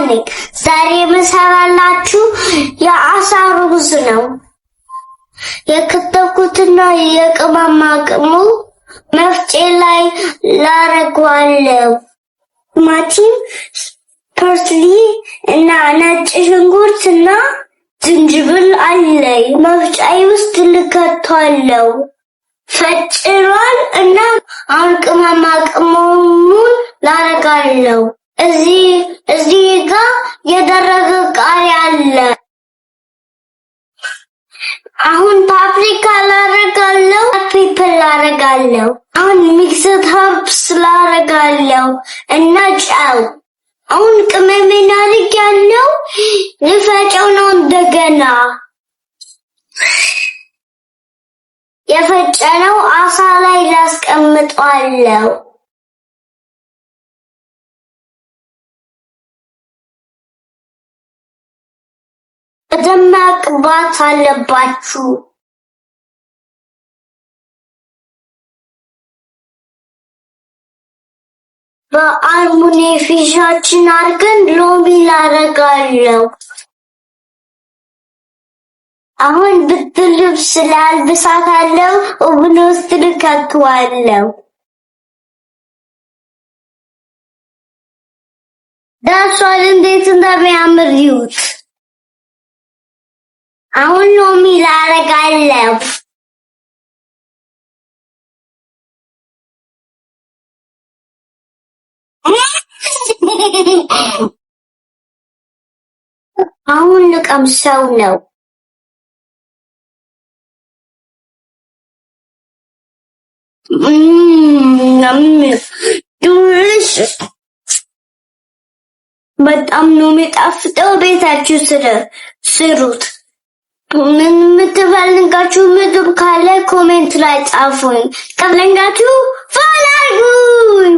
ነኝ። ዛሬ የምሰራላችሁ የአሳ ሩዝ ነው። የከተፍኩትና የቅመማ ቅመሙ መፍጫ ላይ ላረጋለሁ። ቲማቲም፣ ፐርስሊ እና ነጭ ሽንኩርትና ዝንጅብል አለኝ። መፍጫዬ ውስጥ ልከተዋለሁ። ፈጭሯል እና አሁን ቅመማ ቅመሙን ላረጋለሁ። እዚህ ጋር የደረቀ ቃሪያ አለ። አሁን ፓፕሪካ ላረጋለሁ፣ ፔፐር ላረጋለሁ። አሁን ሚክስድ ኸርብስ ላረጋለሁ እና ጨው። አሁን ቅመሜን አድርጌያለሁ። ልፈጨው ነው እንደገና። የፈጨነው አሳ ላይ ላስቀምጠዋለሁ። በደንብ መቅባት አለባችሁ። በአልሙኒየም ፊሻችን አድርገን ሎሚ ላረጋለሁ። አሁን ብትልብስ ላልብሳታለሁ። ኦቭን ውስጥ ልከተዋለሁ። ዳሷል እንዴት እንደሚያምር ይዩት። አሁን ሎሚ ላረጋለሁ። አሁን ልቀምሰው ነው። በጣም ነው የሚጣፍጠው። ቤታችሁ ስሩት። ምን የምትፈልጋችሁ ምግብ ካለ ኮሜንት ላይ ጻፉኝ። ከፈለጋችሁ ፎሎ አድርጉኝ።